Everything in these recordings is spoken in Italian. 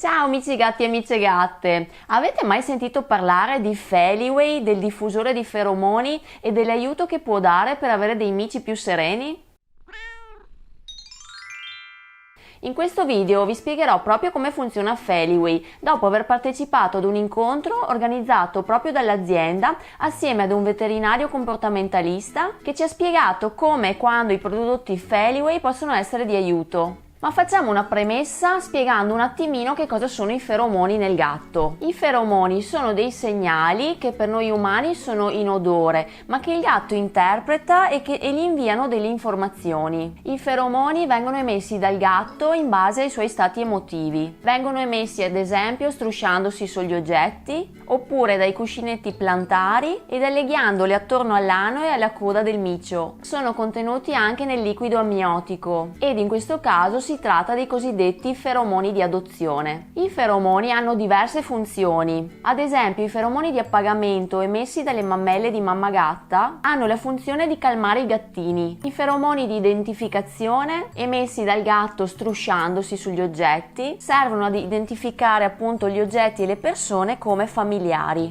Ciao amici gatti e amiche gatte! Avete mai sentito parlare di Feliway, del diffusore di feromoni e dell'aiuto che può dare per avere dei mici più sereni? In questo video vi spiegherò proprio come funziona Feliway, dopo aver partecipato ad un incontro organizzato proprio dall'azienda assieme ad un veterinario comportamentalista che ci ha spiegato come e quando i prodotti Feliway possono essere di aiuto. Ma facciamo una premessa spiegando un attimino che cosa sono i feromoni nel gatto. I feromoni sono dei segnali che per noi umani sono in odore, ma che il gatto interpreta e gli inviano delle informazioni. I feromoni vengono emessi dal gatto in base ai suoi stati emotivi. Vengono emessi ad esempio strusciandosi sugli oggetti, oppure dai cuscinetti plantari e dalle ghiandole attorno all'ano e alla coda del micio. Sono contenuti anche nel liquido amniotico ed in questo caso si tratta dei cosiddetti feromoni di adozione. I feromoni hanno diverse funzioni. Ad esempio, i feromoni di appagamento emessi dalle mammelle di mamma gatta hanno la funzione di calmare i gattini. I feromoni di identificazione emessi dal gatto strusciandosi sugli oggetti servono ad identificare appunto gli oggetti e le persone come familiari.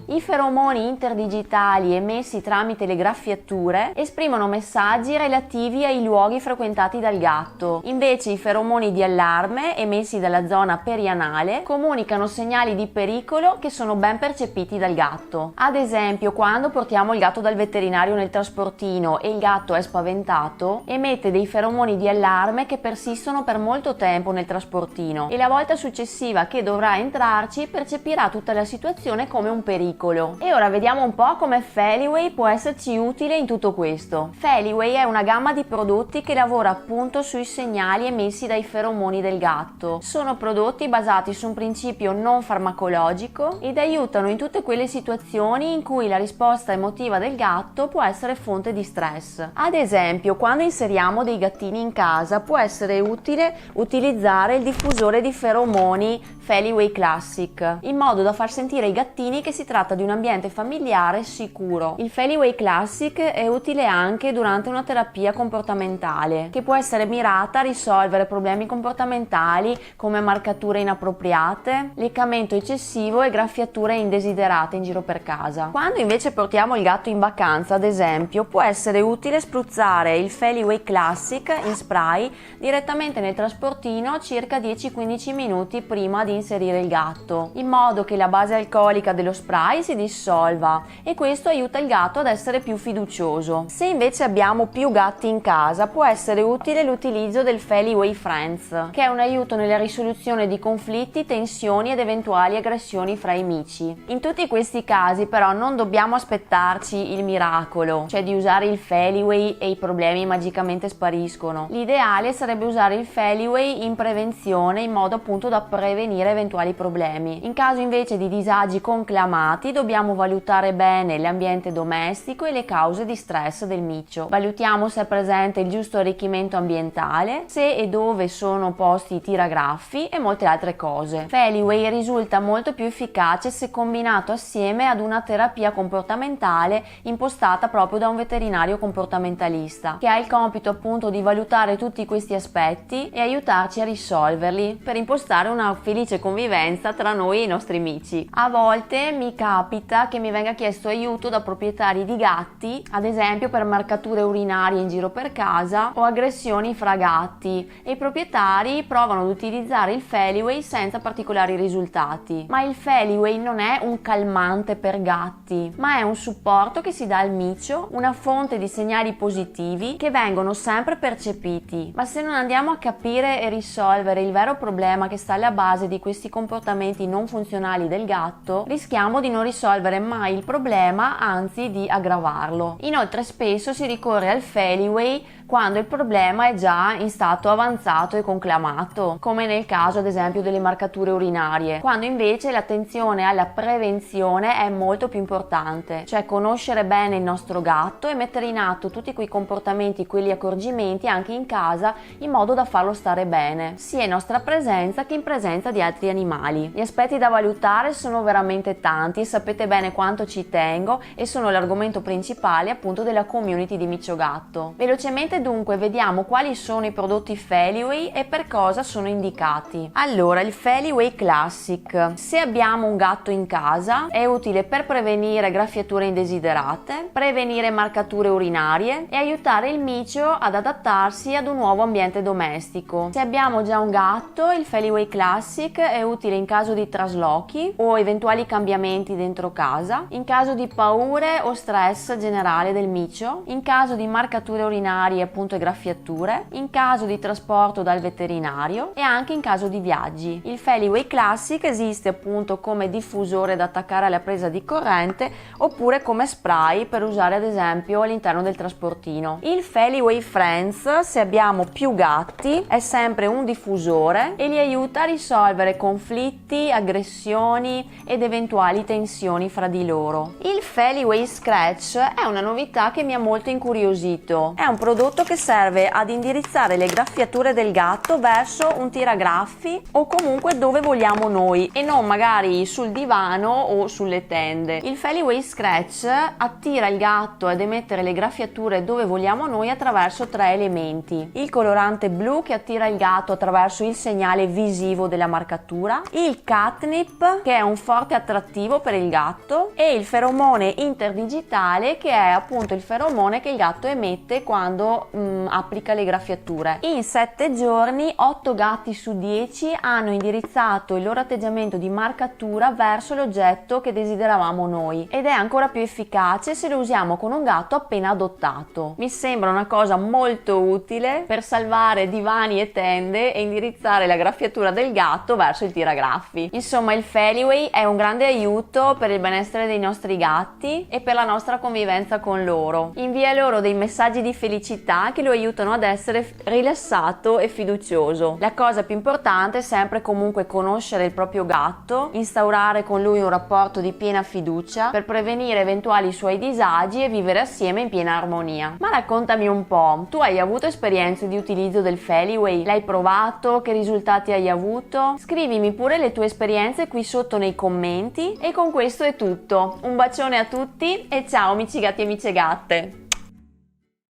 I feromoni interdigitali emessi tramite le graffiature esprimono messaggi relativi ai luoghi frequentati dal gatto. Invece i feromoni di allarme emessi dalla zona perianale comunicano segnali di pericolo che sono ben percepiti dal gatto. Ad esempio, quando portiamo il gatto dal veterinario nel trasportino e il gatto è spaventato, emette dei feromoni di allarme che persistono per molto tempo nel trasportino e la volta successiva che dovrà entrarci percepirà tutta la situazione come un pericolo. E ora vediamo un po' come Feliway può esserci utile in tutto questo. Feliway è una gamma di prodotti che lavora appunto sui segnali emessi dai feromoni del gatto. Sono prodotti basati su un principio non farmacologico ed aiutano in tutte quelle situazioni in cui la risposta emotiva del gatto può essere fonte di stress. Ad esempio, quando inseriamo dei gattini in casa può essere utile utilizzare il diffusore di feromoni Feliway Classic, in modo da far sentire ai gattini che si tratta di un ambiente familiare sicuro. Il Feliway Classic è utile anche durante una terapia comportamentale, che può essere mirata a risolvere problemi comportamentali come marcature inappropriate, leccamento eccessivo e graffiature indesiderate in giro per casa. Quando invece portiamo il gatto in vacanza, ad esempio, può essere utile spruzzare il Feliway Classic in spray direttamente nel trasportino circa 10-15 minuti prima di inserire il gatto, in modo che la base alcolica dello spray si dissolva e questo aiuta il gatto ad essere più fiducioso. Se invece abbiamo più gatti in casa, può essere utile l'utilizzo del Feliway Friends, che è un aiuto nella risoluzione di conflitti, tensioni ed eventuali aggressioni fra amici. In tutti questi casi però non dobbiamo aspettarci il miracolo, cioè di usare il Feliway e i problemi magicamente spariscono. L'ideale sarebbe usare il Feliway in prevenzione, in modo appunto da prevenire eventuali problemi. In caso invece di disagi conclamati dobbiamo valutare bene l'ambiente domestico e le cause di stress del micio. Valutiamo se è presente il giusto arricchimento ambientale, se e dove sono posti i tiragraffi e molte altre cose. Feliway risulta molto più efficace se combinato assieme ad una terapia comportamentale impostata proprio da un veterinario comportamentalista, che ha il compito appunto di valutare tutti questi aspetti e aiutarci a risolverli per impostare una felice convivenza tra noi e i nostri amici. A volte mi capita che mi venga chiesto aiuto da proprietari di gatti, ad esempio per marcature urinarie in giro per casa o aggressioni fra gatti, e i proprietari provano ad utilizzare il Feliway senza particolari risultati. Ma il Feliway non è un calmante per gatti, ma è un supporto che si dà al micio, una fonte di segnali positivi che vengono sempre percepiti. Ma se non andiamo a capire e risolvere il vero problema che sta alla base di questi comportamenti non funzionali del gatto, rischiamo di non risolvere mai il problema, anzi di aggravarlo. Inoltre spesso si ricorre al Feliway quando il problema è già in stato avanzato e conclamato, come nel caso ad esempio delle marcature urinarie, quando invece l'attenzione alla prevenzione è molto più importante, cioè conoscere bene il nostro gatto e mettere in atto tutti quei comportamenti, quegli accorgimenti anche in casa, in modo da farlo stare bene, sia in nostra presenza che in presenza di altri animali. Gli aspetti da valutare sono veramente tanti e sapete bene quanto ci tengo, e sono l'argomento principale appunto della community di Micio Gatto. Velocemente dunque vediamo quali sono i prodotti Feliway Feliway e per cosa sono indicati. Allora, il Feliway Classic. Se abbiamo un gatto in casa è utile per prevenire graffiature indesiderate, prevenire marcature urinarie e aiutare il micio ad adattarsi ad un nuovo ambiente domestico. Se abbiamo già un gatto, il Feliway Classic è utile in caso di traslochi o eventuali cambiamenti dentro casa, in caso di paure o stress generale del micio, in caso di marcature urinarie appunto e graffiature, in caso di trasporto dal veterinario e anche in caso di viaggi. Il Feliway Classic esiste appunto come diffusore da attaccare alla presa di corrente oppure come spray per usare ad esempio all'interno del trasportino. Il Feliway Friends, se abbiamo più gatti, è sempre un diffusore e li aiuta a risolvere conflitti, aggressioni ed eventuali tensioni fra di loro. Il Feliway Scratch è una novità che mi ha molto incuriosito. È un prodotto che serve ad indirizzare le graffiature del gatto verso un tiragraffi o comunque dove vogliamo noi e non magari sul divano o sulle tende. Il Feliway Scratch attira il gatto ad emettere le graffiature dove vogliamo noi attraverso 3 elementi: il colorante blu che attira il gatto attraverso il segnale visivo della marcatura, il catnip che è un forte attrattivo per il gatto e il feromone interdigitale che è appunto il feromone che il gatto emette quando applica le graffiature. In 7 giorni 8 gatti su 10 hanno indirizzato il loro atteggiamento di marcatura verso l'oggetto che desideravamo noi ed è ancora più efficace se lo usiamo con un gatto appena adottato. Mi sembra una cosa molto utile per salvare divani e tende e indirizzare la graffiatura del gatto verso il tiragraffi. Insomma, il Feliway è un grande aiuto per il benessere dei nostri gatti e per la nostra convivenza con loro. Invia loro dei messaggi di felicità che lo aiutano ad essere rilassato e fiducioso. La cosa più importante è sempre comunque conoscere il proprio gatto, instaurare con lui un rapporto di piena fiducia per prevenire eventuali suoi disagi e vivere assieme in piena armonia. Ma raccontami un po', tu hai avuto esperienze di utilizzo del Feliway? L'hai provato? Che risultati hai avuto? Scrivimi pure le tue esperienze qui sotto nei commenti e con questo è tutto. Un bacione a tutti e ciao amici gatti e amiche gatte!